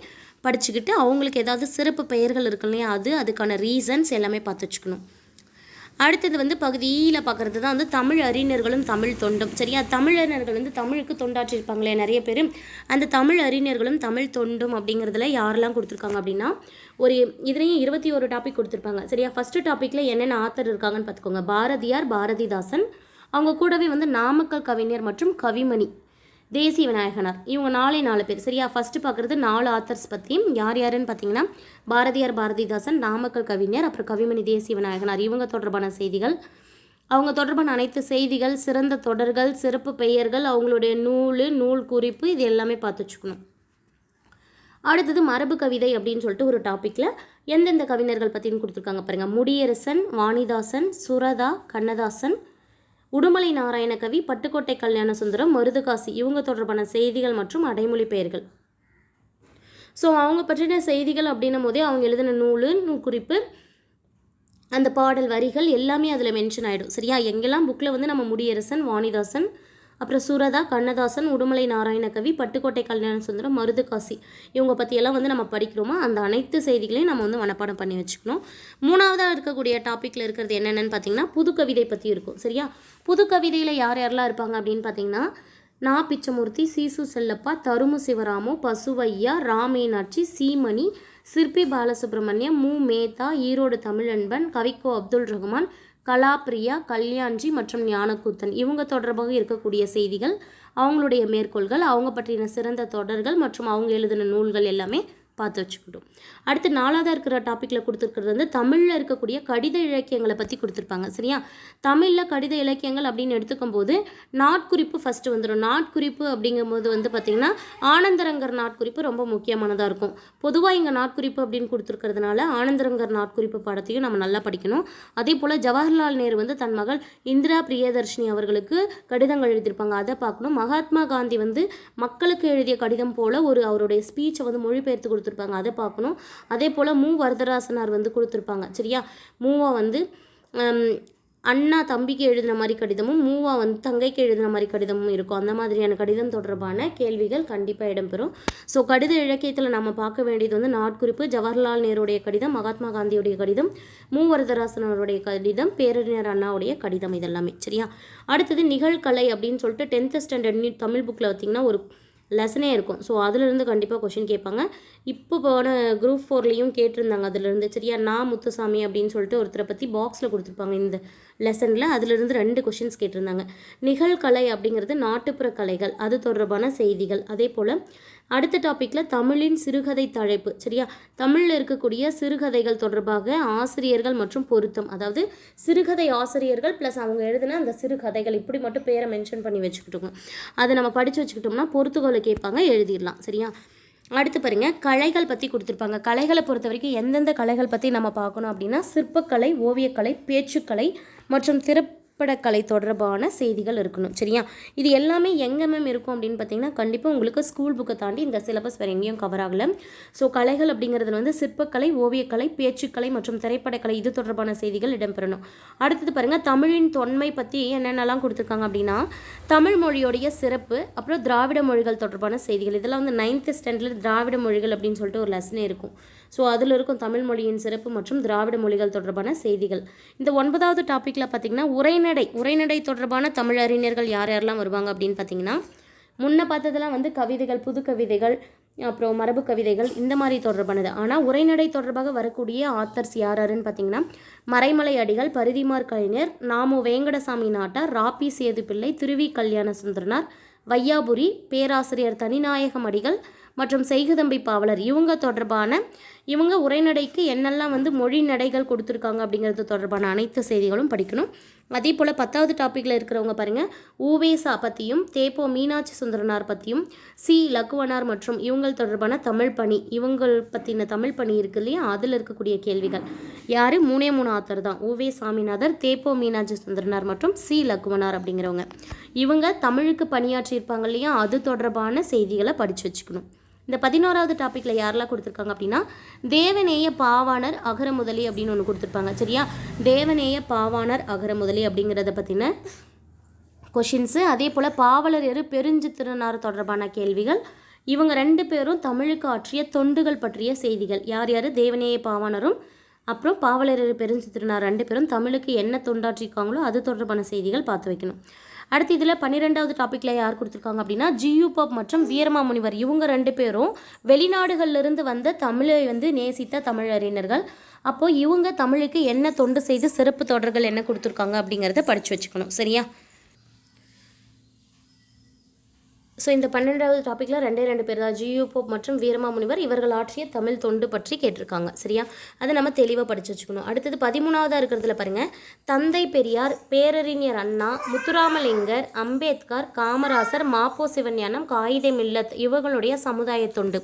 படிச்சுக்கிட்டு அவங்களுக்கு ஏதாவது சிறப்பு பெயர்கள் இருக்கு இல்லையா, அதுக்கான ரீசன்ஸ் எல்லாமே பார்த்து வச்சுக்கணும். அடுத்தது வந்து பகுதியில் பார்க்குறது தான் வந்து தமிழ் அறிஞர்களும் தமிழ் தொண்டும். சரியா, தமிழறிஞர்கள் வந்து தமிழுக்கு தொண்டாற்றிருப்பாங்களே நிறைய பேர், அந்த தமிழ் அறிஞர்களும் தமிழ் தொண்டும் அப்படிங்கிறதுல யாரெல்லாம் கொடுத்துருக்காங்க அப்படின்னா ஒரு இதுலேயும் 21 டாபிக் கொடுத்துருப்பாங்க. சரியா, ஃபஸ்ட்டு டாப்பிக்கில் என்னென்ன ஆத்தர் இருக்காங்கன்னு பார்த்துக்கோங்க. பாரதியார், பாரதிதாசன், அவங்க கூடவே வந்து நாமக்கல் கவிஞர் மற்றும் கவிமணி. தேசிய விநாயகனார். இவங்க 4 பேர் சரியா. ஃபஸ்ட்டு பார்க்குறது 4 ஆத்தர்ஸ் பற்றியும் யார் யாருன்னு பார்த்தீங்கன்னா பாரதியார், பாரதிதாசன், நாமக்கல் கவிஞர், அப்புறம் கவிமணி தேசிய விநாயகனார். இவங்க தொடர்பான செய்திகள், அவங்க தொடர்பான அனைத்து செய்திகள், சிறந்த தொடர்கள், சிறப்பு பெயர்கள், அவங்களுடைய நூல் குறிப்பு, இது எல்லாமே பார்த்து வச்சுக்கணும். அடுத்தது மரபு கவிதை அப்படின்னு சொல்லிட்டு ஒரு டாப்பிக்கில் எந்தெந்த கவிஞர்கள் பற்றின்னு கொடுத்துருக்காங்க பாருங்கள். முடியரசன், வாணிதாசன், சுரதா, கண்ணதாசன், உடுமலை நாராயண கவி, பட்டுக்கோட்டை கல்யாண சுந்தரம், மருதுகாசி. இவங்க தொடர்பான செய்திகள் மற்றும் அடைமொழி பெயர்கள். ஸோ அவங்க பற்றின செய்திகள் அப்படின்னும் போதே அவங்க எழுதின நூல் குறிப்பு, அந்த பாடல் வரிகள் எல்லாமே அதில் மென்ஷன் ஆகிடும் சரியா. எங்கெல்லாம் புக்கில் வந்து நம்ம முடியரசன், வாணிதாசன், அப்புறம் சுரதா, கண்ணதாசன், உடுமலை நாராயண கவி, பட்டுக்கோட்டை கல்யாண சுந்தரம், மருதுகாசி இவங்க பற்றியெல்லாம் வந்து நம்ம படிக்கிறோமா அந்த அனைத்து செய்திகளையும் நம்ம வந்து மனப்பாடம் பண்ணி வச்சுக்கணும். 3ஆவதாக இருக்கக்கூடிய டாப்பிக்கில் இருக்கிறது என்னென்னு பார்த்தீங்கன்னா புது கவிதை பற்றி இருக்கும் சரியா. புது கவிதையில் யார் யாரெல்லாம் இருப்பாங்க அப்படின்னு பார்த்தீங்கன்னா நா. பிச்சமூர்த்தி, சீசு செல்லப்பா, தருமு சிவராமு, பசுவையா, ராமீனாட்சி, சீமணி, சிற்பி பாலசுப்ரமணியம், மு. மேத்தா, ஈரோடு தமிழன்பன், கவிக்கோ அப்துல் ரஹ்மான், கலாப்ரியா, கல்யாண்ஜி மற்றும் ஞானக்கூத்தன். இவங்க தொடர்பாக இருக்கக்கூடிய செய்திகள், அவங்களுடைய மேற்கோள்கள், அவங்க பற்றின சிறந்த தொடர்கள் மற்றும் அவங்க எழுதின நூல்கள் எல்லாமே பார்த்து வச்சுக்கிட்டோம். அடுத்து 4ஆவதாக இருக்கிற டாப்பிக்கில் கொடுத்துருக்கிறது வந்து தமிழில் இருக்கக்கூடிய கடித இலக்கியங்களை பற்றி கொடுத்துருப்பாங்க சரியா. தமிழில் கடித இலக்கியங்கள் அப்படின்னு எடுத்துக்கும் போது நாட்குறிப்பு ஃபஸ்ட்டு வந்துடும். நாட்குறிப்பு அப்படிங்கும்போது வந்து பார்த்திங்கன்னா ஆனந்தரங்கர் நாட்குறிப்பு ரொம்ப முக்கியமானதாக இருக்கும். பொதுவாக இங்கே நாட்குறிப்பு அப்படின்னு கொடுத்துருக்கிறதுனால ஆனந்தரங்கர் நாட்குறிப்பு பாடத்தையும் நம்ம நல்லா படிக்கணும். அதே போல் ஜவஹர்லால் நேரு வந்து தன் மகள் இந்திரா பிரியதர்ஷினி அவர்களுக்கு கடிதங்கள் எழுதியிருப்பாங்க, அதை பார்க்கணும். மகாத்மா காந்தி வந்து மக்களுக்கு எழுதிய கடிதம் போல் அவருடைய ஸ்பீச்சை வந்து மொழிபெயர்த்து கொடுத்துருப்பாங்க, அதை பார்க்கணும். அதே போல் மு. வரதராசனார் வந்து கொடுத்துருப்பாங்க சரியா. மூவா வந்து அண்ணா தம்பிக்கு எழுதின மாதிரி கடிதமும், மூவா வந்து தங்கைக்கு எழுதின மாதிரி கடிதமும் இருக்கும். அந்த மாதிரியான கடிதம் தொடர்பான கேள்விகள் கண்டிப்பாக இடம்பெறும். ஸோ கடித இலக்கியத்தில் நம்ம பார்க்க வேண்டியது வந்து நாட்குறிப்பு, ஜவஹர்லால் நேருடைய கடிதம், மகாத்மா காந்தியுடைய கடிதம், மு. வரதராசனருடைய கடிதம், பேரறிஞர் அண்ணாவுடைய கடிதம், இதெல்லாமே சரியா. அடுத்தது நிகழ்கலை அப்படின்னு சொல்லிட்டு 10th ஸ்டாண்டர்ட் தமிழ் புக்கில் பார்த்திங்கன்னா ஒரு லெசனே இருக்கும். ஸோ அதிலிருந்து கண்டிப்பாக கொஷின் கேட்பாங்க. இப்போ போன குரூப் 4லேயும் கேட்டிருந்தாங்க அதிலிருந்து சரியா. முத்துசாமி அப்படின்னு சொல்லிட்டு ஒருத்தரை பற்றி பாக்ஸில் கொடுத்துருப்பாங்க இந்த லெசனில், அதிலிருந்து 2 கொஷின்ஸ் கேட்டிருந்தாங்க. நிகழ்கலை அப்படிங்கிறது நாட்டுப்புற கலைகள், அது தொடர்பான செய்திகள். அதே போல் அடுத்த டாப்பிக்கில் தமிழின் சிறுகதை தலைப்பு சரியா. தமிழில் இருக்கக்கூடிய சிறுகதைகள் தொடர்பாக ஆசிரியர்கள் மற்றும் பொருத்தம், அதாவது சிறுகதை ஆசிரியர்கள் ப்ளஸ் அவங்க எழுதின அந்த சிறுகதைகள், இப்படி மட்டும் பேரை மென்ஷன் பண்ணி வச்சுக்கிட்டோங்க. அதை நம்ம படித்து வச்சுக்கிட்டோம்னா பொறுத்துக்கோளை கேட்பாங்க, எழுதிடலாம் சரியா. அடுத்து பாருங்கள், கலைகள் பற்றி கொடுத்துருப்பாங்க. கலைகளை பொறுத்த வரைக்கும் எந்தெந்த கலைகள் பற்றி நம்ம பார்க்கணும் அப்படின்னா சிற்பக்கலை, ஓவியக்கலை, பேச்சுக்கலை மற்றும் திரைப்படக்கலை தொடர்பான செய்திகள் இருக்கணும் சரியா. இது எல்லாமே எங்கே இருக்கும் அப்படின்னு பார்த்தீங்கன்னா கண்டிப்பாக உங்களுக்கு ஸ்கூல் புக்கை தாண்டி இந்த சிலபஸ் வேறு எங்கேயும் கவர் ஆகலை. ஸோ கலைகள் அப்படிங்கிறதுல வந்து சிற்பக்கலை, ஓவியக்கலை, பேச்சுக்கலை மற்றும் திரைப்படக்கலை இது தொடர்பான செய்திகள் இடம்பெறணும். அடுத்தது பாருங்கள், தமிழின் தொன்மை பற்றி என்னென்னலாம் கொடுத்துருக்காங்க அப்படின்னா தமிழ் மொழியோடைய சிறப்பு, அப்புறம் திராவிட மொழிகள் தொடர்பான செய்திகள். இதெல்லாம் வந்து 9th ஸ்டாண்டர்டில் திராவிட மொழிகள் அப்படின்னு சொல்லிட்டு ஒரு லெசனே இருக்கும். ஸோ அதில் இருக்கும் தமிழ் மொழியின் சிறப்பு மற்றும் திராவிட மொழிகள் தொடர்பான செய்திகள். இந்த 9வது டாப்பிக்கில் பார்த்திங்கன்னா உரைநடை தொடர்பான தமிழ் அறிஞர்கள் யார் யாரெல்லாம் வருவாங்க அப்படின்னு பார்த்தீங்கன்னா முன்ன பார்த்ததெல்லாம் வந்து கவிதைகள், புது கவிதைகள், அப்புறம் மரபு கவிதைகள் இந்த மாதிரி தொடர்பானது. ஆனால் உரைநடை தொடர்பாக வரக்கூடிய ஆத்தர்ஸ் யாருன்னு பார்த்தீங்கன்னா மறைமலை அடிகள், பரிதிமார் கலைஞர், நாமு வேங்கடசாமி நாட்டார், ராபி சேதுப்பிள்ளை, திருவி கல்யாண சுந்தரனார், வையாபுரி, பேராசிரியர் தனிநாயகம் அடிகள் மற்றும் செய்குதம்பி பாவலர். இவங்க உரைநடைக்கு என்னெல்லாம் வந்து மொழி நடைகள் கொடுத்துருக்காங்க அப்படிங்கிறது தொடர்பான அனைத்து செய்திகளும் படிக்கணும். அதே போல் 10வது டாப்பிக்கில் இருக்கிறவங்க பாருங்கள், ஊவேசா பற்றியும், தேப்போ மீனாட்சி சுந்தரனார் பற்றியும், சி. லக்குவனார் மற்றும் இவங்கள் தொடர்பான தமிழ் பணி, இவங்கள் பற்றின தமிழ் பணி இருக்கு இல்லையா, அதில் இருக்கக்கூடிய கேள்விகள். யார்? 3 ஆத்தர் தான், ஊவே சாமிநாதர், தேப்போ மீனாட்சி சுந்தரனார் மற்றும் சி. லக்குவனார் அப்படிங்கிறவங்க. இவங்க தமிழுக்கு பணியாற்றியிருப்பாங்க இல்லையா, அது தொடர்பான செய்திகளை படித்து வச்சுக்கணும். இந்த 11வது டாப்பிக்கில் யாரெல்லாம் கொடுத்துருக்காங்க அப்படின்னா தேவநேய பாவாணர் அகரமுதலி அப்படின்னு ஒன்று கொடுத்துருப்பாங்க சரியா. தேவநேய பாவாணர் அகரமுதலி அப்படிங்கிறத பற்றின கொஷின்ஸு. அதே போல் பாவலர் பெருஞ்சித்திரனார் தொடர்பான கேள்விகள். இவங்க 2 பேரும் தமிழுக்கு ஆற்றிய தொண்டுகள் பற்றிய செய்திகள். யார் யார்? தேவநேய பாவாணரும் அப்புறம் பாவலர் பெருஞ்சித்திரனார் 2 பேரும் தமிழுக்கு என்ன தொண்டாற்றிருக்காங்களோ அது தொடர்பான செய்திகள் பார்த்து வைக்கணும். அடுத்து இதில் 12வது டாப்பிக்கில் யார் கொடுத்துருக்காங்க அப்படின்னா ஜியு போப் மற்றும் வீரமாமுனிவர். இவங்க 2 பேரும் வெளிநாடுகளிலிருந்து வந்த தமிழை வந்து நேசித்த தமிழறிஞர்கள். அப்போது இவங்க தமிழுக்கு என்ன தொண்டு செய்து சிறப்பு தொடர்கள் என்ன கொடுத்துருக்காங்க அப்படிங்கிறத படித்து வச்சுக்கணும் சரியா. ஸோ இந்த 12வது டாப்பிக்கில் 2 பேர் தான், ஜியு போப் மற்றும் வீரமாமுனிவர் இவர்கள் ஆற்றிய தமிழ் தொண்டு பற்றி கேட்டிருக்காங்க. சரியா, அதை நம்ம தெளிவாக படித்து வச்சுக்கணும். அடுத்தது 13வதாக இருக்கிறதுல பாருங்கள், தந்தை பெரியார், பேரறிஞர் அண்ணா, முத்துராமலிங்கர், அம்பேத்கர், காமராசர், மாப்போ சிவஞானம், காயிதே மில்லத் இவர்களுடைய சமுதாய தொண்டு.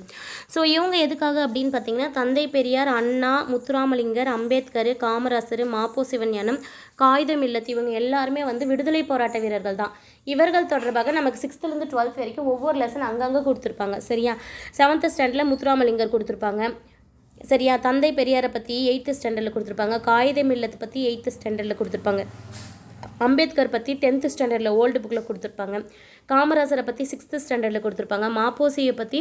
ஸோ இவங்க எதுக்காக அப்படின்னு பார்த்தீங்கன்னா, தந்தை பெரியார், அண்ணா, முத்துராமலிங்கர், அம்பேத்கர், காமராசர், மாப்போ சிவஞானம், காயிதே மில்லத் இவங்க எல்லாருமே வந்து விடுதலை போராட்ட வீரர்கள் தான். இவர்கள் தொடர்பாக நமக்கு 6th-லேருந்து 12th வரைக்கும் ஒவ்வொரு லெசன் அங்கங்கே கொடுத்துருப்பாங்க. சரியா, 7th ஸ்டாண்டர்டில் முத்துராமலிங்கர் கொடுத்துருப்பாங்க. சரியா, தந்தை பெரியாரை பற்றி 8th ஸ்டாண்டர்டில் கொடுத்துருப்பாங்க. காயிதே மில்லத்தை பற்றி 8th ஸ்டாண்டர்டில் கொடுத்துருப்பாங்க. அம்பேத்கர் பற்றி 10th ஸ்டாண்டர்டில் ஓல்டு புக்கில் கொடுத்துருப்பாங்க. காமராசரை பற்றி 6th ஸ்டாண்டர்டில் கொடுத்துருப்பாங்க. மாப்போசியை பற்றி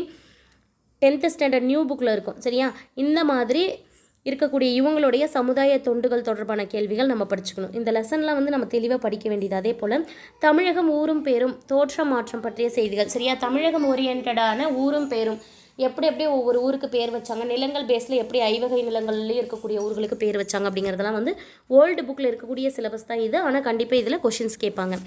10th ஸ்டாண்டர்ட் நியூ புக்கில் இருக்கும். சரியா, இந்த மாதிரி இருக்கக்கூடிய இவங்களுடைய சமுதாய தொண்டுகள் தொடர்பான கேள்விகள் நம்ம படிச்சுக்கணும். இந்த லெசன்லாம் வந்து நம்ம தெளிவாக படிக்க வேண்டியது. அதே போல் தமிழகம் ஊரும் பேரும் தோற்ற மாற்றம் பற்றிய செய்திகள். சரியா, தமிழகம் ஓரியன்டான ஊரும் பேரும் எப்படி ஒவ்வொரு ஊருக்கு பேர் வச்சாங்க, நிலங்கள் பேஸில் எப்படி ஐவகை நிலங்கள்லேயும் இருக்கக்கூடிய ஊர்களுக்கு பேர் வச்சாங்க அப்படிங்கிறதெல்லாம் வந்து ஓல்டு புக்கில் இருக்கக்கூடிய சிலபஸ் தான் இது. ஆனால் கண்டிப்பாக இதில் கொஷின்ஸ் கேட்பாங்க.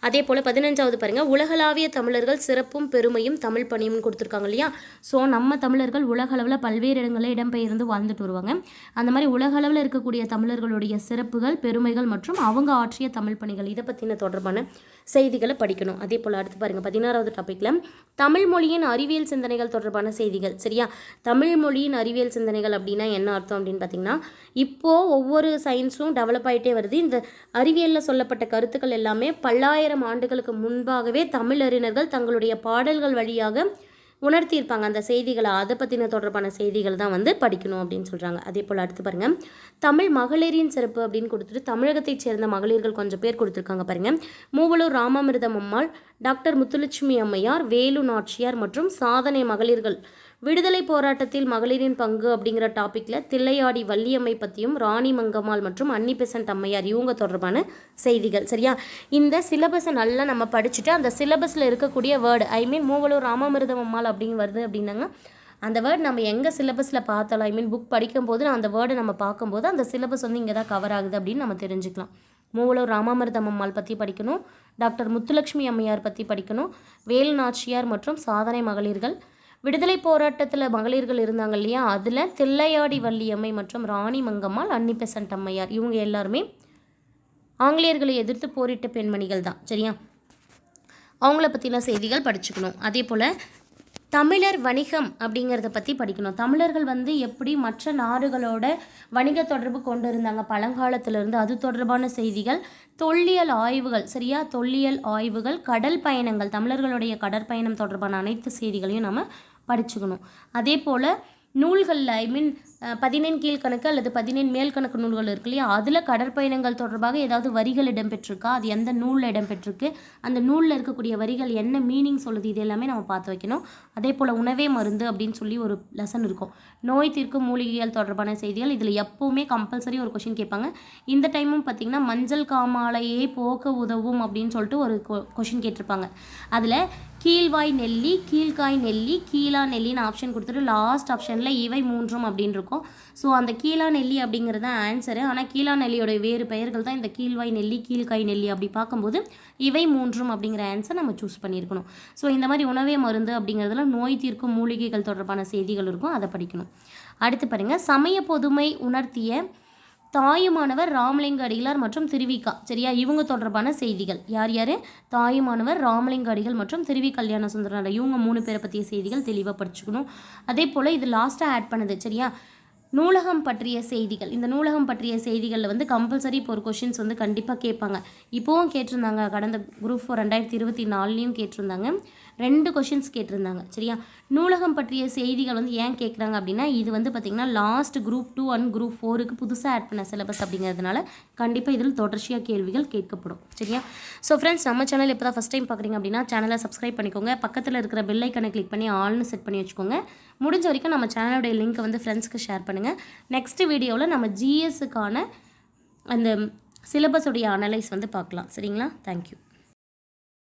அதே போல் 15வது பாருங்கள், உலகளாவிய தமிழர்கள் சிறப்பும் பெருமையும் தமிழ் பணியும்னு கொடுத்துருக்காங்க இல்லையா. ஸோ நம்ம தமிழர்கள் உலகளவில் பல்வேறு இடங்களில் இடம்பெயர்ந்து வாழ்ந்துட்டு வருவாங்க. அந்த மாதிரி உலகளவில் இருக்கக்கூடிய தமிழர்களுடைய சிறப்புகள், பெருமைகள் மற்றும் அவங்க ஆற்றிய தமிழ் பணிகள் இதை பற்றின தொடர்பான செய்திகளை படிக்கணும். அதே போல் அடுத்து பாருங்கள், 16வது டாப்பிக்கில் தமிழ் மொழியின் அறிவியல் சிந்தனைகள் தொடர்பான செய்திகள். சரியா, தமிழ் மொழியின் அறிவியல் சிந்தனைகள் அப்படின்னா என்ன அர்த்தம் அப்படின்னு பார்த்தீங்கன்னா, இப்போது ஒவ்வொரு சயின்ஸும் டெவலப் ஆகிட்டே வருது. இந்த அறிவியலில் சொல்லப்பட்ட கருத்துக்கள் எல்லாமே பல்லாயிரம் ஆண்டுகளுக்கு முன்பாகவே தமிழ் அறிஞர்கள் தங்களுடைய பாடல்கள் வழியாக உணர்த்தியிருப்பாங்க அந்த செய்திகளை. அதை பற்றின தொடர்பான செய்திகள் தான் வந்து படிக்கணும் அப்படின்னு சொல்கிறாங்க. அதே போல் அடுத்து பாருங்கள், தமிழ் மகளிரின் சிறப்பு அப்படின்னு கொடுத்துட்டு தமிழகத்தைச் சேர்ந்த மகளிர்கள் கொஞ்சம் பேர் கொடுத்துருக்காங்க பாருங்கள். மூவலூர் ராமாமிர்தம் அம்மாள், டாக்டர் முத்துலட்சுமி அம்மையார், வேலு நாச்சியார் மற்றும் சாதனை மகளிர்கள். விடுதலை போராட்டத்தில் மகளிரின் பங்கு அப்படிங்கிற டாப்பிக்கில் தில்லையாடி வள்ளியம்மை பற்றியும், ராணி மங்கம்மாள் மற்றும் அன்னி பெசன்ட் அம்மையார் இவங்க தொடர்பான செய்திகள். சரியா, இந்த சிலபஸை நல்லா நம்ம படிச்சுட்டு அந்த சிலபஸில் இருக்கக்கூடிய வேர்டு மூவலூர் ராமாமிர்தம் அம்மாள் அப்படின்னு வருது அப்படின்னாங்க, அந்த வேர்டு நம்ம எங்கே சிலபஸில் பார்த்தாலும் புக் படிக்கும்போது அந்த வேர்டை நம்ம பார்க்கும்போது அந்த சிலபஸ் வந்து இங்கே தான் கவர் ஆகுது அப்படின்னு நம்ம தெரிஞ்சுக்கலாம். மூவலூர் ராமாமிர்தம் அம்மாள் பற்றி படிக்கணும், டாக்டர் முத்துலட்சுமி அம்மையார் பற்றி படிக்கணும், வேலு நாச்சியார் மற்றும் சாதனை மகளிர்கள். விடுதலை போராட்டத்தில் மகளிர்கள் இருந்தாங்க இல்லையா, அதில் தில்லையாடி வள்ளியம்மை மற்றும் ராணி மங்கம்மாள், அன்னி பெசன்ட் அம்மையார் இவங்க எல்லாருமே ஆங்கிலேயர்களை எதிர்த்து போரிட்ட பெண்மணிகள் தான். சரியா, அவங்கள பற்றின செய்திகள் படிச்சுக்கணும். அதே போல் தமிழர் வணிகம் அப்படிங்கிறத பற்றி படிக்கணும். தமிழர்கள் வந்து எப்படி மற்ற நாடுகளோட வணிக தொடர்பு கொண்டு இருந்தாங்க பழங்காலத்திலிருந்து, அது தொடர்பான செய்திகள், தொல்லியல் ஆய்வுகள். சரியா, தொல்லியல் ஆய்வுகள், கடல் பயணங்கள், தமிழர்களுடைய கடற்பயணம் தொடர்பான அனைத்து செய்திகளையும் நம்ம படிச்சுக்கணும். அதே போல் நூல்களில் 15 கீழ்கணக்கு அல்லது 15 மேல் கணக்கு நூல்கள் இருக்கு இல்லையா, அதில் கடற்பயணங்கள் தொடர்பாக ஏதாவது வரிகள் இடம்பெற்றிருக்கா, அது எந்த நூலில் இடம்பெற்றிருக்கு, அந்த நூலில் இருக்கக்கூடிய வரிகள் என்ன மீனிங் சொல்லுது, இது எல்லாமே நம்ம பார்த்து வைக்கணும். அதே போல் உணவே மருந்து அப்படின்னு சொல்லி ஒரு லெசன் இருக்கும், நோய் தீர்க்கும் மூலிகைகள் தொடர்பான செய்திகள். இதில் எப்போவுமே கம்பல்சரி ஒரு கொஷின் கேட்பாங்க. இந்த டைமும் பார்த்திங்கன்னா மஞ்சள் காமாலையே போக்க உதவும் அப்படின்னு சொல்லிட்டு ஒரு கொஷின் கேட்டிருப்பாங்க. அதில் கீழ்வாய் நெல்லி, கீழ்காய் நெல்லி, கீழா நெல்லின்னு ஆப்ஷன் கொடுத்துட்டு லாஸ்ட் ஆப்ஷனில் இவை மூன்றும் அப்படின்னு இருக்கும். ஸோ அந்த கீழா நெல்லி அப்படிங்கிறது தான் ஆன்சரு. ஆனால் கீழா நெல்லியோட வேறு பெயர்கள் தான் இந்த கீழ்வாய் நெல்லி, கீழ்காய் நெல்லி. அப்படி பார்க்கும்போது இவை மூன்றும் அப்படிங்கிற ஆன்சர் நம்ம சூஸ் பண்ணியிருக்கணும். ஸோ இந்த மாதிரி உணவே மருந்து அப்படிங்கிறதுல நோய் தீர்க்கும் மூலிகைகள் தொடர்பான செய்திகள் இருக்கும், அதை படிக்கணும். அடுத்து பாருங்கள், சமய பொதுமை உணர்த்திய தாயுமானவர் ராமலிங்க அடிகளார் மற்றும் திருவிக்கா. சரியா, இவங்க தொடர்பான செய்திகள். யார் யார்? தாயுமானவர், ராமலிங்க அடிகள் மற்றும் திருவி கல்யாண சுந்தரனார் இவங்க 3 பேரை பற்றிய செய்திகள் தெளிவாக படிச்சுக்கணும். அதே போல் இது லாஸ்ட்டாக ஆட் பண்ணது. சரியா, நூலகம் பற்றிய செய்திகள். இந்த நூலகம் பற்றிய செய்திகளில் வந்து கம்பல்சரி இப்போ ஒரு கொஷின்ஸ் வந்து கண்டிப்பாக கேட்பாங்க. இப்போவும் கேட்டிருந்தாங்க, கடந்த குரூப் 4 2024லையும் கேட்டிருந்தாங்க. 2 கொஷின்ஸ் கேட்டிருந்தாங்க. சரியா, நூலகம் பற்றிய செய்திகள் வந்து ஏன் கேட்குறாங்க அப்படின்னா, இது வந்து பார்த்திங்கன்னா லாஸ்ட் குரூப் 2 அண்ட் குரூப் 4க்கு புதுசாக ஆட் பண்ண சிலபஸ் அப்படிங்கிறதுனால கண்டிப்பாக இதில் தொடர்ச்சியாக கேள்விகள் கேட்கப்படும். சரியா, ஸோ ஃப்ரெண்ட்ஸ், நம்ம சேனல் இப்போ தான் ஃபஸ்ட் டைம் பார்க்குறீங்க அப்படின்னா சேனலை சப்ஸ்கிரைப் பண்ணிக்கோங்க. பக்கத்தில் இருக்கிற பெல் ஐக்கனை கிளிக் பண்ணி ஆல்னு செட் பண்ணி வச்சுக்கோங்க. முடிஞ்ச வரைக்கும் நம்ம சேனலோடைய லிங்க்கை வந்து ஃப்ரெண்ட்ஸ்க்கு ஷேர் பண்ணுங்கள். நெக்ஸ்ட் வீடியோவில் நம்ம ஜிஎஸ்ஸுக்கான அந்த சிலபஸுடைய அனலைஸ் வந்து பார்க்கலாம். சரிங்களா, தேங்க்யூ.